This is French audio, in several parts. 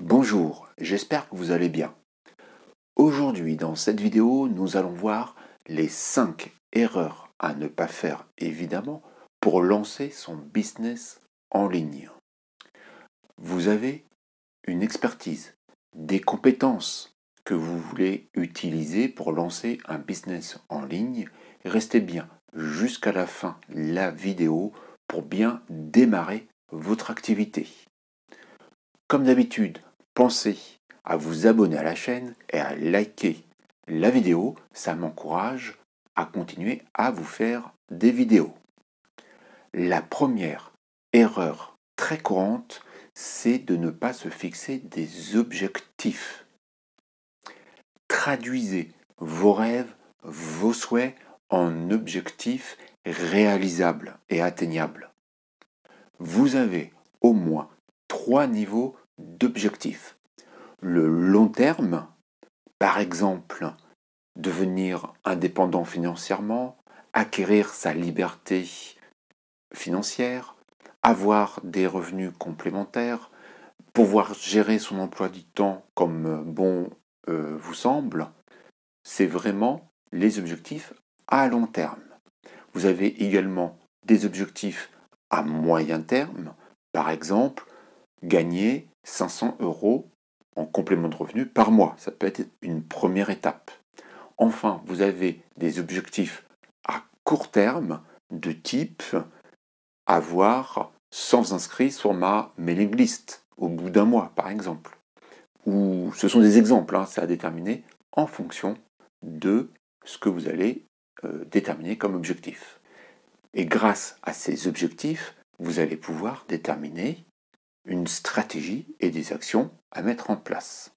Bonjour, j'espère que vous allez bien. Aujourd'hui, dans cette vidéo, nous allons voir les 5 erreurs à ne pas faire, évidemment, pour lancer son business en ligne. Vous avez une expertise, des compétences que vous voulez utiliser pour lancer un business en ligne. Restez bien jusqu'à la fin de la vidéo pour bien démarrer votre activité. Comme d'habitude, pensez à vous abonner à la chaîne et à liker la vidéo, ça m'encourage à continuer à vous faire des vidéos. La première erreur très courante, c'est de ne pas se fixer des objectifs. Traduisez vos rêves, vos souhaits en objectifs réalisables et atteignables. Vous avez au moins 3 niveaux d'objectifs. Le long terme, par exemple, devenir indépendant financièrement, acquérir sa liberté financière, avoir des revenus complémentaires, pouvoir gérer son emploi du temps comme bon vous semble, c'est vraiment les objectifs à long terme. Vous avez également des objectifs à moyen terme, par exemple, gagner 500 € en complément de revenu par mois. Ça peut être une première étape. Enfin, vous avez des objectifs à court terme de type avoir 100 inscrits sur ma mailing list au bout d'un mois, par exemple. Ou ce sont des exemples, c'est à déterminer en fonction de ce que vous allez déterminer comme objectif. Et grâce à ces objectifs, vous allez pouvoir déterminer une stratégie et des actions à mettre en place.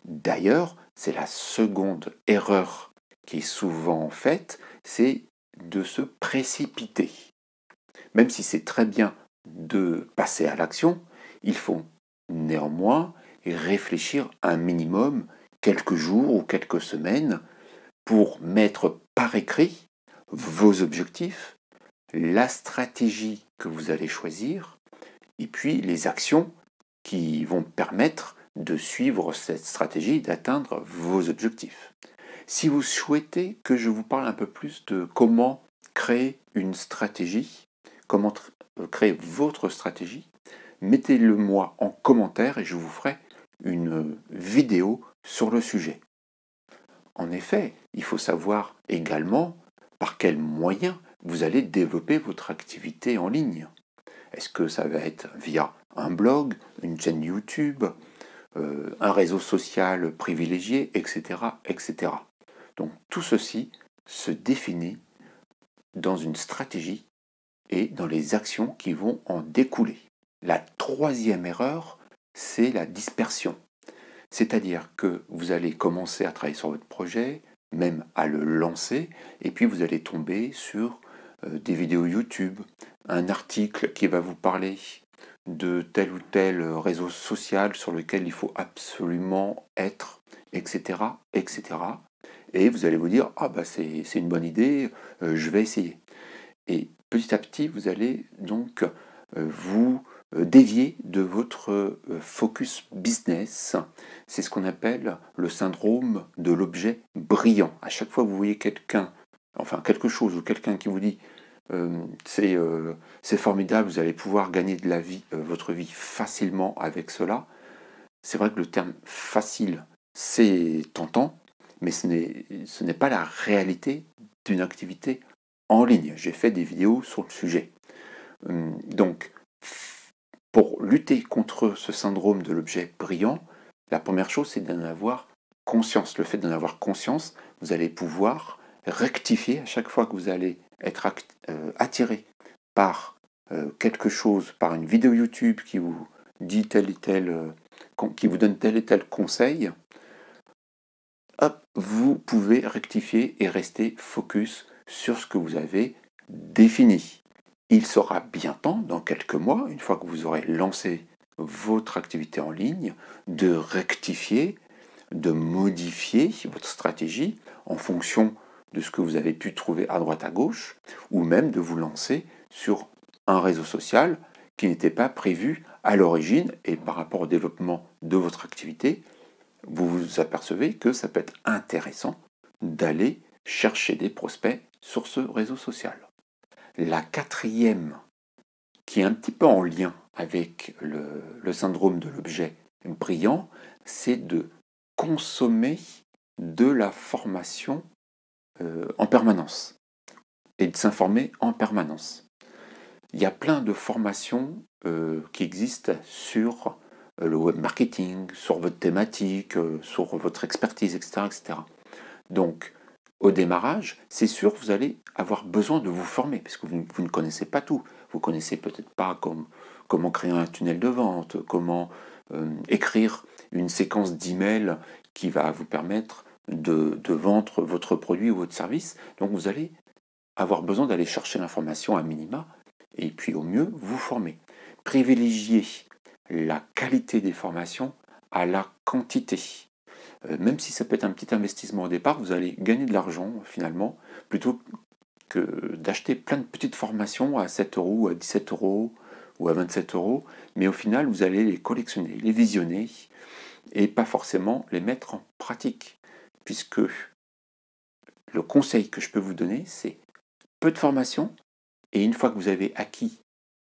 D'ailleurs, c'est la seconde erreur qui est souvent faite, c'est de se précipiter. Même si c'est très bien de passer à l'action, il faut néanmoins réfléchir un minimum quelques jours ou quelques semaines pour mettre par écrit vos objectifs, la stratégie que vous allez choisir, et puis les actions qui vont permettre de suivre cette stratégie, d'atteindre vos objectifs. Si vous souhaitez que je vous parle un peu plus de comment créer une stratégie, comment créer votre stratégie, mettez-le moi en commentaire et je vous ferai une vidéo sur le sujet. En effet, il faut savoir également par quels moyens vous allez développer votre activité en ligne. Est-ce que ça va être via un blog, une chaîne YouTube, un réseau social privilégié, etc., etc. Donc tout ceci se définit dans une stratégie et dans les actions qui vont en découler. La troisième erreur, c'est la dispersion. C'est-à-dire que vous allez commencer à travailler sur votre projet, même à le lancer, et puis vous allez tomber sur des vidéos YouTube, un article qui va vous parler de tel ou tel réseau social sur lequel il faut absolument être, etc., etc. Et vous allez vous dire, ah bah c'est une bonne idée, je vais essayer. Et petit à petit, vous allez donc vous dévier de votre focus business. C'est ce qu'on appelle le syndrome de l'objet brillant. À chaque fois que vous voyez quelqu'un, enfin quelque chose ou quelqu'un qui vous dit c'est formidable, vous allez pouvoir gagner de la vie, votre vie facilement avec cela. C'est vrai que le terme facile, c'est tentant, mais ce n'est pas la réalité d'une activité en ligne. J'ai fait des vidéos sur le sujet. Donc, pour lutter contre ce syndrome de l'objet brillant, la première chose, c'est d'en avoir conscience. Le fait d'en avoir conscience, vous allez pouvoir rectifier à chaque fois que vous allez être attiré par quelque chose, par une vidéo YouTube qui vous dit tel et tel, qui vous donne tel et tel conseil. Hop, vous pouvez rectifier et rester focus sur ce que vous avez défini. Il sera bien temps, dans quelques mois, une fois que vous aurez lancé votre activité en ligne, de rectifier, de modifier votre stratégie en fonction de ce que vous avez pu trouver à droite à gauche, ou même de vous lancer sur un réseau social qui n'étaient pas prévues à l'origine, et par rapport au développement de votre activité, vous vous apercevez que ça peut être intéressant d'aller chercher des prospects sur ce réseau social. La quatrième, qui est un petit peu en lien avec le syndrome de l'objet brillant, c'est de consommer de la formation en permanence et de s'informer en permanence. Il y a plein de formations qui existent sur le web marketing, sur votre thématique, sur votre expertise, etc., etc. Donc, au démarrage, c'est sûr, vous allez avoir besoin de vous former, parce que vous ne connaissez pas tout. Vous ne connaissez peut-être pas comment créer un tunnel de vente, comment écrire une séquence d'emails qui va vous permettre de vendre votre produit ou votre service. Donc, vous allez avoir besoin d'aller chercher l'information à minima, et puis au mieux, vous former. Privilégiez la qualité des formations à la quantité. Même si ça peut être un petit investissement au départ, vous allez gagner de l'argent finalement, plutôt que d'acheter plein de petites formations à 7 euros, à 17 euros ou à 27 euros, mais au final, vous allez les collectionner, les visionner, et pas forcément les mettre en pratique. Puisque le conseil que je peux vous donner, c'est peu de formation, et une fois que vous avez acquis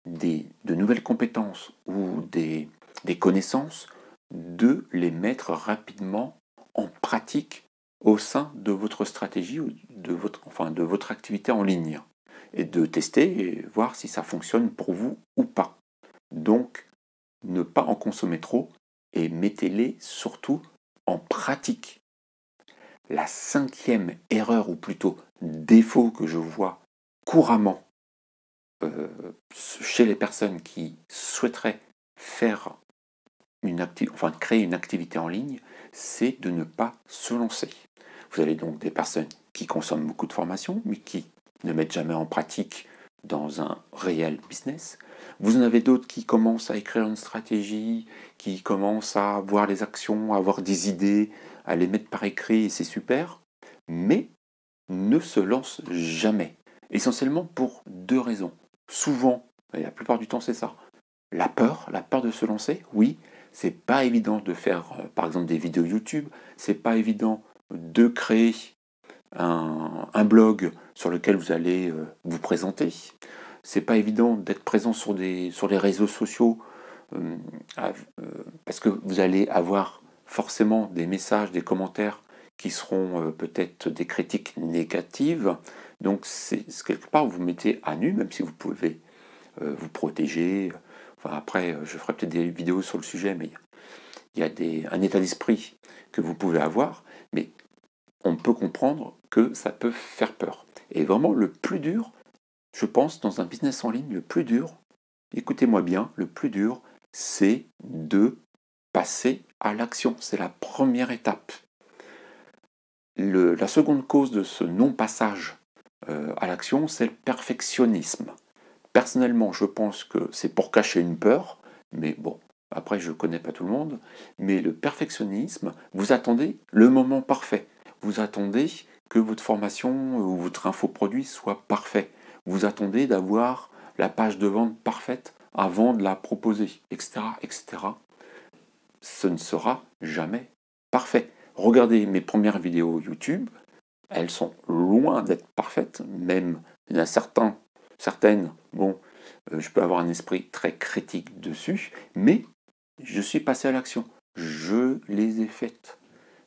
de nouvelles compétences ou des connaissances, de les mettre rapidement en pratique au sein de votre stratégie ou de votre activité en ligne, et de tester et voir si ça fonctionne pour vous ou pas. Donc, ne pas en consommer trop et mettez-les surtout en pratique. La cinquième erreur, ou plutôt défaut que je vois couramment chez les personnes qui souhaiteraient faire créer une activité en ligne, c'est de ne pas se lancer. Vous avez donc des personnes qui consomment beaucoup de formations, mais qui ne mettent jamais en pratique dans un réel business. Vous en avez d'autres qui commencent à écrire une stratégie, qui commencent à voir les actions, à avoir des idées, à les mettre par écrit, et c'est super, mais ne se lancent jamais. Essentiellement pour deux raisons. Souvent, et la plupart du temps c'est ça, la peur de se lancer, oui, c'est pas évident de faire par exemple des vidéos YouTube, c'est pas évident de créer un blog sur lequel vous allez vous présenter, c'est pas évident d'être présent sur les réseaux sociaux parce que vous allez avoir forcément des messages, des commentaires qui seront peut-être des critiques négatives. Donc c'est quelque part vous mettez à nu, même si vous pouvez vous protéger. Enfin, après, je ferai peut-être des vidéos sur le sujet, mais il y a un état d'esprit que vous pouvez avoir, mais on peut comprendre que ça peut faire peur. Et vraiment, le plus dur, je pense, dans un business en ligne, le plus dur, écoutez-moi bien, le plus dur, c'est de passer à l'action. C'est la première étape. La seconde cause de ce non-passage à l'action, c'est le perfectionnisme. Personnellement, je pense que c'est pour cacher une peur, mais bon, après je ne connais pas tout le monde, mais le perfectionnisme, vous attendez le moment parfait. Vous attendez que votre formation ou votre infoproduit soit parfait. Vous attendez d'avoir la page de vente parfaite avant de la proposer, etc., etc. Ce ne sera jamais parfait. Regardez mes premières vidéos YouTube, elles sont loin d'être parfaites, même il y en a certaines, bon, je peux avoir un esprit très critique dessus, mais je suis passé à l'action. Je les ai faites.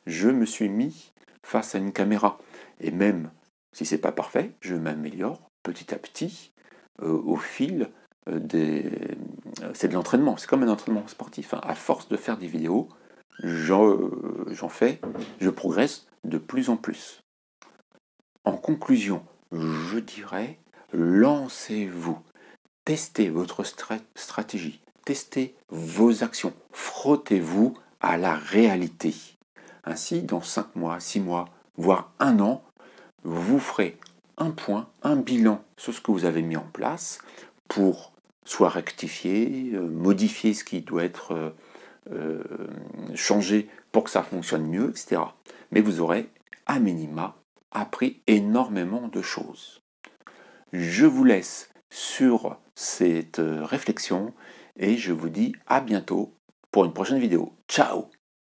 Je me suis mis face à une caméra. Et même si c'est pas parfait, je m'améliore petit à petit au fil c'est de l'entraînement. C'est comme un entraînement sportif. Hein. À force de faire des vidéos, j'en fais, je progresse de plus en plus. En conclusion, je dirais, lancez-vous. Testez votre stratégie, testez vos actions, frottez-vous à la réalité. Ainsi, dans 5 mois, 6 mois, voire 1 an, vous ferez un point, un bilan sur ce que vous avez mis en place pour soit rectifier, modifier ce qui doit être changé pour que ça fonctionne mieux, etc. Mais vous aurez, à minima, appris énormément de choses. Je vous laisse sur cette réflexion et je vous dis à bientôt pour une prochaine vidéo. Ciao!